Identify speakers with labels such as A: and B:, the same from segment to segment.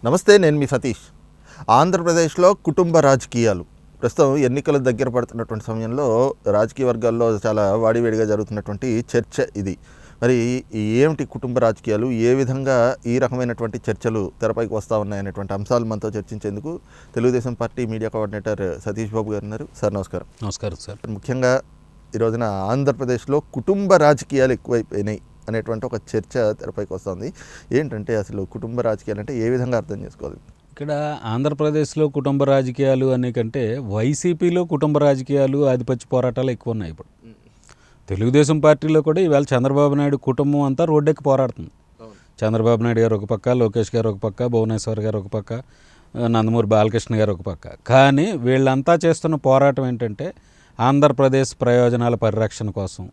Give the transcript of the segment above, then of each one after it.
A: నమస్తే, నేను మీ సతీష్. ఆంధ్రప్రదేశ్లో కుటుంబ రాజకీయాలు ప్రస్తుతం ఎన్నికలు దగ్గర పడుతున్నటువంటి సమయంలో రాజకీయ వర్గాల్లో చాలా వాడివేడిగా జరుగుతున్నటువంటి చర్చ ఇది. మరి ఏమిటి కుటుంబ రాజకీయాలు, ఏ విధంగా ఈ రకమైనటువంటి చర్చలు తెరపైకి వస్తూ ఉన్నాయనేటువంటి అంశాలు మనతో చర్చించేందుకు Telugu Desam party media coordinator Satish Babu గారు ఉన్నారు. సార్ నమస్కారం.
B: నమస్కారం సార్.
A: ముఖ్యంగా ఈ రోజున ఆంధ్రప్రదేశ్లో కుటుంబ రాజకీయాలు ఎక్కువైపోయినాయి అనేటువంటి ఒక చర్చ తెరపైకి వస్తుంది. ఏంటంటే అసలు కుటుంబ రాజకీయాలు అంటే ఏ విధంగా అర్థం చేసుకోవాలి?
B: ఇక్కడ ఆంధ్రప్రదేశ్లో కుటుంబ రాజకీయాలు అనే కంటే వైసీపీలో కుటుంబ రాజకీయాలు, ఆధిపత్య పోరాటాలు ఎక్కువ ఉన్నాయి. ఇప్పుడు తెలుగుదేశం పార్టీలో కూడా ఈవేళ చంద్రబాబు నాయుడు కుటుంబం అంతా రోడ్డెక్కి పోరాడుతుంది. చంద్రబాబు నాయుడు గారు ఒక పక్క, లోకేష్ గారు ఒక పక్క, భువనేశ్వర్ గారు ఒక పక్క, నందమూరి బాలకృష్ణ గారు ఒక పక్క. కానీ వీళ్ళంతా చేస్తున్న పోరాటం ఏంటంటే ఆంధ్రప్రదేశ్ ప్రయోజనాల పరిరక్షణ కోసం.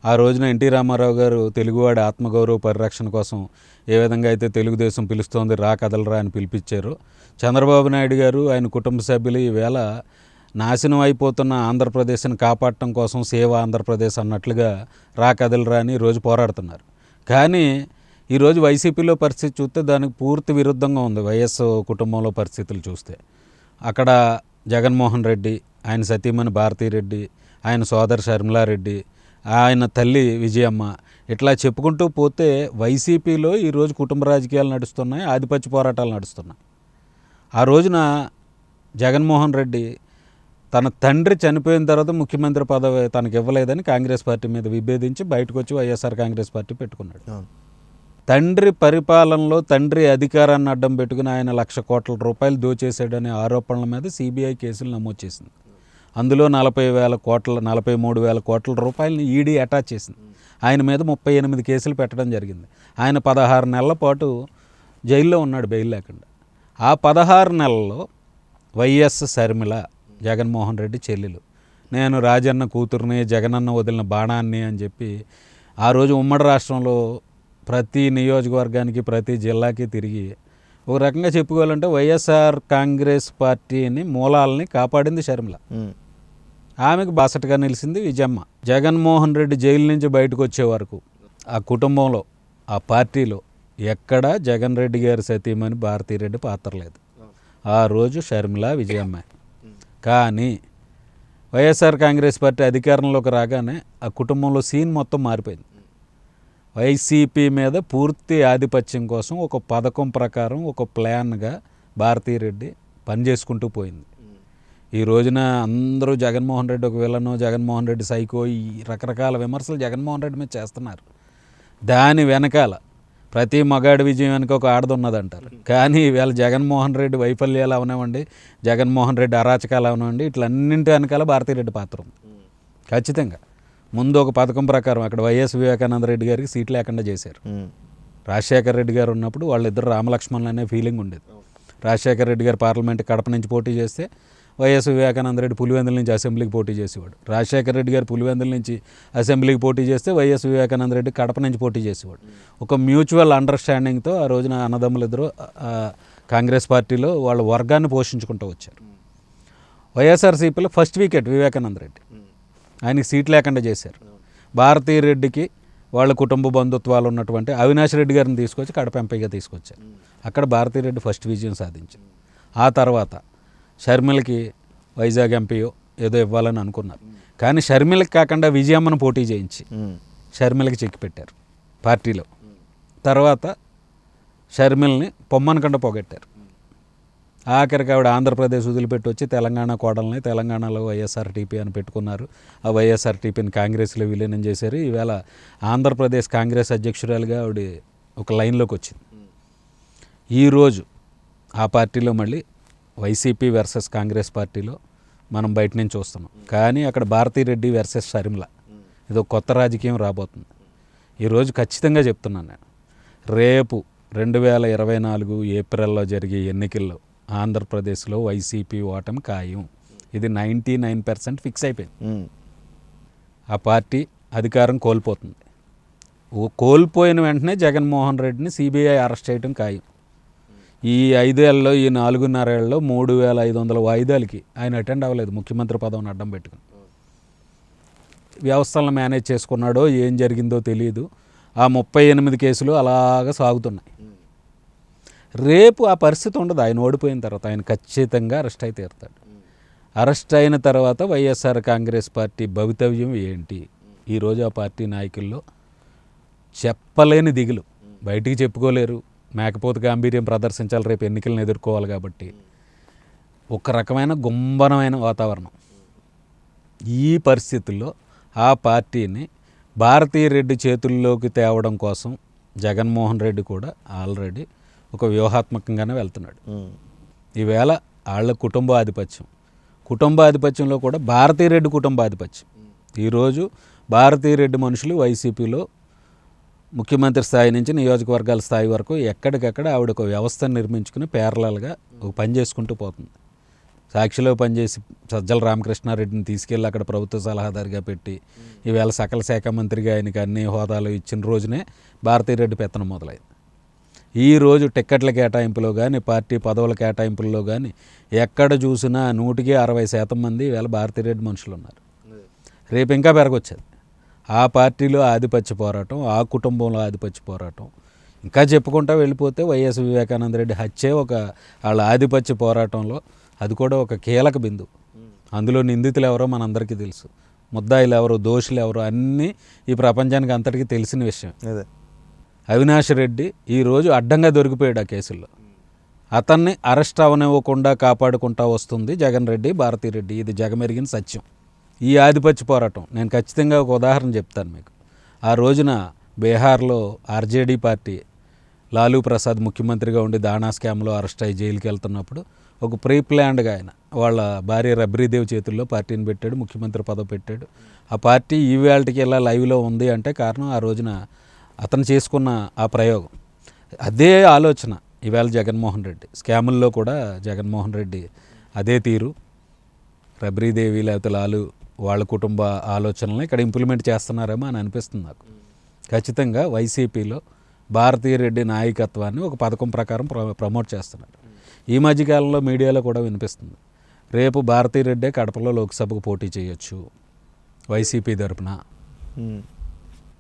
B: ఆ రోజున ఎన్టీ రామారావు గారు తెలుగువాడి ఆత్మగౌరవ పరిరక్షణ కోసం ఏ విధంగా అయితే తెలుగుదేశం పిలుస్తోంది రా కదలరా అని పిలిపించారు, చంద్రబాబు నాయుడు గారు ఆయన కుటుంబ సభ్యులు ఈవేళ నాశనం అయిపోతున్న ఆంధ్రప్రదేశ్ని కాపాడటం కోసం సేవ ఆంధ్రప్రదేశ్ అన్నట్లుగా రా కదలరా అని ఈరోజు పోరాడుతున్నారు. కానీ ఈరోజు వైసీపీలో పరిస్థితి చూస్తే దానికి పూర్తి విరుద్ధంగా ఉంది. వైఎస్ కుటుంబంలో పరిస్థితులు చూస్తే అక్కడ జగన్మోహన్ రెడ్డి, ఆయన సతీమణి భారతీరెడ్డి, ఆయన సోదరి షర్మిలారెడ్డి, ఆయన తల్లి విజయమ్మ, ఇట్లా చెప్పుకుంటూ పోతే వైసీపీలో ఈరోజు కుటుంబ రాజకీయాలు నడుస్తున్నాయి, ఆధిపత్య పోరాటాలు నడుస్తున్నాయి. ఆ రోజున జగన్మోహన్ రెడ్డి తన తండ్రి చనిపోయిన తర్వాత ముఖ్యమంత్రి పదవి తనకు ఇవ్వలేదని కాంగ్రెస్ పార్టీ మీద విభేదించి బయటకు వచ్చి వైఎస్ఆర్ కాంగ్రెస్ పార్టీ పెట్టుకున్నాడు. తండ్రి పరిపాలనలో తండ్రి అధికారాన్ని అడ్డం పెట్టుకుని ఆయన 1,00,000 కోట్ల రూపాయలు దోచేశాడనే ఆరోపణల మీద సిబిఐ కేసులు నమోదు చేసింది. అందులో 43,000 కోట్ల రూపాయలని ఈడీ అటాచ్ చేసింది. ఆయన మీద 38 కేసులు పెట్టడం జరిగింది. ఆయన 16 నెలల పాటు జైల్లో ఉన్నాడు బెయిల్ లేకుండా. ఆ 16 నెలల్లో వైఎస్ షర్మిల, జగన్మోహన్ రెడ్డి చెల్లెలు, నేను రాజన్న కూతురుని, జగనన్న వదిలిన బాణాన్ని అని చెప్పి ఆ రోజు ఉమ్మడి రాష్ట్రంలో ప్రతి నియోజకవర్గానికి, ప్రతి జిల్లాకి తిరిగి ఒక రకంగా చెప్పుకోవాలంటే వైఎస్ఆర్ కాంగ్రెస్ పార్టీని మూలాలని కాపాడింది షర్మిల. ఆమెకు బాసటగా నిలిచింది విజయమ్మ. జగన్మోహన్ రెడ్డి జైలు నుంచి బయటకు వచ్చే వరకు ఆ కుటుంబంలో, ఆ పార్టీలో ఎక్కడా జగన్ రెడ్డి గారి సతీమణి భారతీరెడ్డి పాత్ర లేదు. ఆ రోజు షర్మిల, విజయమ్మ. కానీ వైఎస్ఆర్ కాంగ్రెస్ పార్టీ అధికారంలోకి రాగానే ఆ కుటుంబంలో సీన్ మొత్తం మారిపోయింది. వైసీపీ మీద పూర్తి ఆధిపత్యం కోసం ఒక పథకం ప్రకారం, ఒక ప్లాన్గా భారతీరెడ్డి పనిచేసుకుంటూ పోయింది. ఈ రోజున అందరూ జగన్మోహన్ రెడ్డి ఒక విలను, జగన్మోహన్ రెడ్డి సైకో, ఈ రకరకాల విమర్శలు జగన్మోహన్ రెడ్డి మీద చేస్తున్నారు. దాని వెనకాల ప్రతి మగాడి విజయం వెనుక ఒక ఆడది ఉన్నదంటారు. కానీ ఈవేళ జగన్మోహన్ రెడ్డి వైఫల్యాలు అవనివ్వండి, జగన్మోహన్ రెడ్డి అరాచకాలు అవనివ్వండి, ఇట్లన్నింటి వెనకాల భారతీరెడ్డి పాత్ర ఉంది ఖచ్చితంగా. ముందు ఒక పథకం ప్రకారం అక్కడ వైఎస్ వివేకానంద రెడ్డి గారికి సీట్ లేకుండా చేశారు. రాజశేఖర రెడ్డి గారు ఉన్నప్పుడు వాళ్ళిద్దరు రామలక్ష్మణులు అనే ఫీలింగ్ ఉండేది. రాజశేఖర రెడ్డి గారు పార్లమెంట్ కడప నుంచి పోటీ చేస్తే వైఎస్ వివేకానంద రెడ్డి పులివెందుల నుంచి అసెంబ్లీకి పోటీ చేసేవాడు. రాజశేఖర రెడ్డి గారు పులివెందుల నుంచి అసెంబ్లీకి పోటీ చేస్తే వైఎస్ వివేకానంద రెడ్డి కడప నుంచి పోటీ చేసేవాడు. ఒక మ్యూచువల్ అండర్స్టాండింగ్తో ఆ రోజున అన్నదమ్ములిద్దరూ కాంగ్రెస్ పార్టీలో వాళ్ళ వర్గాన్ని పోషించుకుంటూ వచ్చారు. వైఎస్ఆర్సీపీలో ఫస్ట్ వికెట్ వివేకానంద రెడ్డి, ఆయనకి సీట్ లేకుండా చేశారు. భారతీరెడ్డికి వాళ్ళ కుటుంబ బంధుత్వాలు ఉన్నటువంటి అవినాష్ రెడ్డి గారిని తీసుకొచ్చి కడప ఎంపీగా తీసుకొచ్చారు. అక్కడ భారతీరెడ్డి ఫస్ట్ విజయం సాధించారు. ఆ తర్వాత షర్మిలకి వైజాగ్ ఎంపీయో ఏదో ఇవ్వాలని అనుకున్నారు. కానీ షర్మిలకి కాకుండా విజయమ్మను పోటీ చేయించి షర్మిలకి చెక్కి పెట్టారు పార్టీలో. తర్వాత షర్మిల్ని పొమ్మనకుండా పొగట్టారు. ఆఖరికి ఆవిడ ఆంధ్రప్రదేశ్ వదిలిపెట్టి వచ్చి తెలంగాణ కోడల్ని తెలంగాణలో వైఎస్ఆర్టీపీ అని పెట్టుకున్నారు. ఆ వైఎస్ఆర్టీపీని కాంగ్రెస్లో విలీనం చేశారు. ఈవేళ ఆంధ్రప్రదేశ్ కాంగ్రెస్ అధ్యక్షురాలుగా ఆవిడ ఒక లైన్లోకి వచ్చింది. ఈరోజు ఆ పార్టీలో మళ్ళీ వైసీపీ వర్సెస్ కాంగ్రెస్ పార్టీలో మనం బయట నుంచి చూస్తున్నాం. కానీ అక్కడ భారతీరెడ్డి వర్సెస్ షర్మిల, ఇది ఒక కొత్త రాజకీయం రాబోతుంది. ఈరోజు ఖచ్చితంగా చెప్తున్నాను నేను, రేపు 2024 ఏప్రిల్లో జరిగే ఎన్నికల్లో ఆంధ్రప్రదేశ్లో వైసీపీ ఓటమి ఖాయం. ఇది 99% ఫిక్స్ అయిపోయింది. ఆ పార్టీ అధికారం కోల్పోతుంది. కోల్పోయిన వెంటనే జగన్మోహన్ రెడ్డిని సిబిఐ అరెస్ట్ చేయడం ఖాయం. ఈ 5 ఏళ్ళలో, ఈ 4.5 ఏళ్ళలో 3,500 వాయిదాలకి ఆయన అటెండ్ అవ్వలేదు. ముఖ్యమంత్రి పదవిని అడ్డం పెట్టుకుని వ్యవస్థలను మేనేజ్ చేసుకున్నాడో ఏం జరిగిందో తెలియదు. ఆ 38 కేసులు అలాగా సాగుతున్నాయి. రేపు ఆ పరిస్థితి ఉండదు. ఆయన ఓడిపోయిన తర్వాత ఆయన ఖచ్చితంగా అరెస్ట్ అయితే తీరుతాడు. అరెస్ట్ అయిన తర్వాత వైఎస్ఆర్ కాంగ్రెస్ పార్టీ భవితవ్యం ఏంటి? ఈరోజు ఆ పార్టీ నాయకుల్లో చెప్పలేని దిగులు, బయటికి చెప్పుకోలేరు, మేకపోతు గాంభీర్యం ప్రదర్శించాలి, రేపు ఎన్నికలను ఎదుర్కోవాలి కాబట్టి ఒక రకమైన గుంభనమైన వాతావరణం. ఈ పరిస్థితుల్లో ఆ పార్టీని భారతీయ రెడ్డి చేతుల్లోకి తేవడం కోసం జగన్మోహన్ రెడ్డి కూడా ఆల్రెడీ ఒక వ్యూహాత్మకంగానే వెళ్తున్నాడు. ఈవేళ వాళ్ళ కుటుంబాధిపత్యంలో కూడా భారతీయ రెడ్డి కుటుంబాధిపత్యం. ఈరోజు భారతీయ రెడ్డి మనుషులు వైసీపీలో ముఖ్యమంత్రి స్థాయి నుంచి నియోజకవర్గాల స్థాయి వరకు ఎక్కడికక్కడ ఆవిడ ఒక వ్యవస్థను నిర్మించుకుని ప్యారలల్గా ఒక పని చేసుకుంటూ పోతుంది. సాక్షిలో పనిచేసి సజ్జల రామకృష్ణారెడ్డిని తీసుకెళ్ళి అక్కడ ప్రభుత్వ సలహాదారిగా పెట్టి ఈవేళ సకల శాఖ మంత్రిగా ఆయనకి అన్ని హోదాలు ఇచ్చిన రోజునే భారతీయ రెడ్డి పెత్తనం మొదలైంది. ఈరోజు టిక్కెట్ల కేటాయింపులో కానీ పార్టీ పదవుల కేటాయింపుల్లో కానీ ఎక్కడ చూసినా 160% మంది ఈవేళ భారతీయ రెడ్డి మనుషులు ఉన్నారు. రేపు ఇంకా పెరగొచ్చేది. ఆ పార్టీలో ఆధిపత్య పోరాటం, ఆ కుటుంబంలో ఆధిపత్య పోరాటం, ఇంకా చెప్పుకుంటా వెళ్ళిపోతే వైఎస్ వివేకానంద రెడ్డి హత్యే ఒక వాళ్ళ ఆధిపత్య పోరాటంలో అది కూడా ఒక కీలక బిందువు. అందులో నిందితులు ఎవరో మనందరికీ తెలుసు, ముద్దాయిలు ఎవరు, దోషులు ఎవరు అన్నీ ఈ ప్రపంచానికి అంతటికీ తెలిసిన విషయం. అవినాష్ రెడ్డి ఈరోజు అడ్డంగా దొరికిపోయాడు ఆ కేసుల్లో. అతన్ని అరెస్ట్ అవనివ్వకుండా కాపాడుకుంటా వస్తుంది జగన్ రెడ్డి, భారతీ రెడ్డి. ఇది జగమెరిగిన సత్యం. ఈ ఆధిపత్య పోరాటం నేను ఖచ్చితంగా ఒక ఉదాహరణ చెప్తాను మీకు. ఆ రోజున బీహార్లో ఆర్జేడీ పార్టీ లాలూ ప్రసాద్ ముఖ్యమంత్రిగా ఉండి దాణా స్కామ్లో అరెస్ట్ అయ్యి జైలుకి వెళ్తున్నప్పుడు ఒక ప్రీ ప్లాన్డ్గా ఆయన వాళ్ళ భార్య రబ్రీదేవి చేతుల్లో పార్టీని పెట్టాడు, ముఖ్యమంత్రి పదవి పెట్టాడు. ఆ పార్టీ ఈవేళకి ఇలా లైవ్లో ఉంది అంటే కారణం ఆ రోజున అతను చేసుకున్న ఆ ప్రయోగం. అదే ఆలోచన ఈవేళ జగన్మోహన్ రెడ్డి స్కాముల్లో కూడా జగన్మోహన్ రెడ్డి అదే తీరు రబ్రీదేవి లేకపోతే లాలు వాళ్ళ కుటుంబ ఆలోచనలను ఇక్కడ ఇంప్లిమెంట్ చేస్తున్నారేమో అని అనిపిస్తుంది నాకు. ఖచ్చితంగా వైసీపీలో భారతీయ రెడ్డి నాయకత్వాన్ని ఒక పథకం ప్రకారం ప్రమోట్ చేస్తున్నారు. ఈ మధ్యకాలంలో మీడియాలో కూడా వినిపిస్తుంది, రేపు భారతీ రెడ్డే కడపలో లోక్సభకు పోటీ చేయొచ్చు వైసీపీ తరపున.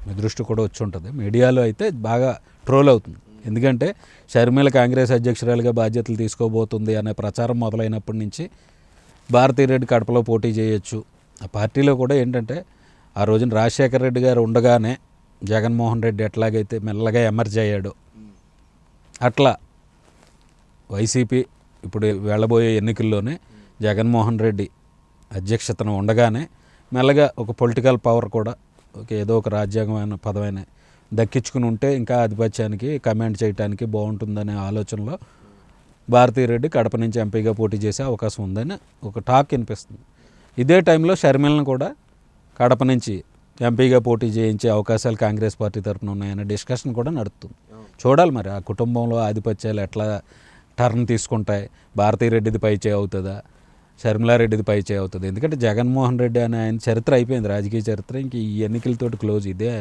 B: మీ దృష్టి కూడా వచ్చి ఉంటుంది. మీడియాలో అయితే బాగా ట్రోల్ అవుతుంది. ఎందుకంటే షర్మిల కాంగ్రెస్ అధ్యక్షురాలుగా బాధ్యతలు తీసుకోబోతుంది అనే ప్రచారం మొదలైనప్పటి నుంచి భారతీ రెడ్డి కడపలో పోటీ చేయొచ్చు. ఆ పార్టీలో కూడా ఏంటంటే ఆ రోజున రాజశేఖర రెడ్డి గారు ఉండగానే జగన్మోహన్ రెడ్డి ఎట్లాగైతే మెల్లగా ఎమర్జ్ అయ్యాడో అట్లా వైసీపీ ఇప్పుడు వెళ్ళబోయే ఎన్నికల్లోనే జగన్మోహన్ రెడ్డి అధ్యక్షతను ఉండగానే మెల్లగా ఒక పొలిటికల్ పవర్ కూడా ఏదో ఒక రాజ్యాంగమైన పదమైన దక్కించుకుని ఉంటే ఇంకా ఆధిపత్యానికి కమాండ్ చేయడానికి బాగుంటుందనే ఆలోచనలో భారతీ రెడ్డి కడప నుంచి ఎంపీగా పోటీ చేసే అవకాశం ఉందని ఒక టాక్ వినిపిస్తుంది. ఇదే టైంలో షర్మిలను కూడా కడప నుంచి ఎంపీగా పోటీ చేయించే అవకాశాలు కాంగ్రెస్ పార్టీ తరఫున ఉన్నాయనే డిస్కషన్ కూడా నడుస్తుంది. చూడాలి మరి ఆ కుటుంబంలో ఆధిపత్యాలు ఎట్లా టర్న్ తీసుకుంటాయి. భారతీ రెడ్డిది పైచే అవుతుందా, షర్మిలారెడ్డిది పైచే అవుతుంది. ఎందుకంటే జగన్మోహన్ రెడ్డి అనే ఆయన చరిత్ర అయిపోయింది, రాజకీయ చరిత్ర. ఇంక ఈ ఎన్నికలతోటి క్లోజ్. ఇదే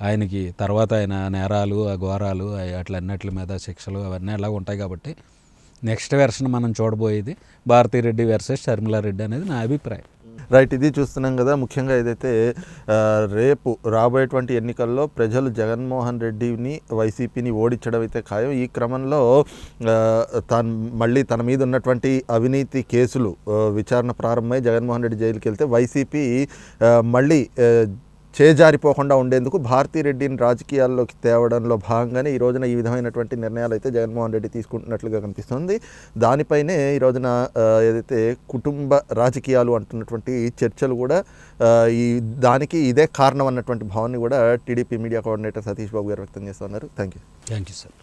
B: ఆయనకి తర్వాత ఆయన నేరాలు, ఆ ఘోరాలు అట్లా అన్నిటి మీద శిక్షలు అవన్నీ అలాగ ఉంటాయి. కాబట్టి నెక్స్ట్ వెర్షన్ మనం చూడబోయేది భారతీ రెడ్డి వర్సెస్ షర్మిలారెడ్డి అనేది నా అభిప్రాయం.
A: రైట్, ఇది చూస్తున్నాం కదా. ముఖ్యంగా ఏదైతే రేపు రాబోయేటువంటి ఎన్నికల్లో ప్రజలు జగన్మోహన్ రెడ్డిని వైసీపీని ఓడించడం అయితే ఖాయం. ఈ క్రమంలో మళ్ళీ తన మీద ఉన్నటువంటి అవినీతి కేసులు విచారణ ప్రారంభమై జగన్మోహన్ రెడ్డి జైలుకి వెళ్తే వైసీపీ మళ్ళీ చేజారిపోకుండా ఉండేందుకు భారతీ రెడ్డిని రాజకీయాల్లోకి తేవడంలో భాగంగానే ఈ రోజున ఈ విధమైనటువంటి నిర్ణయాలు అయితే జగన్మోహన్ రెడ్డి తీసుకుంటున్నట్లుగా కనిపిస్తుంది. దానిపైనే ఈ రోజున ఏదైతే కుటుంబ రాజకీయాలు అంటున్నటువంటి చర్చలు కూడా దానికి ఇదే కారణం అన్నటువంటి భావాన్ని కూడా TDP media coordinator Satish Babu గారు వ్యక్తం చేస్తున్నారు. Thank you
B: sir.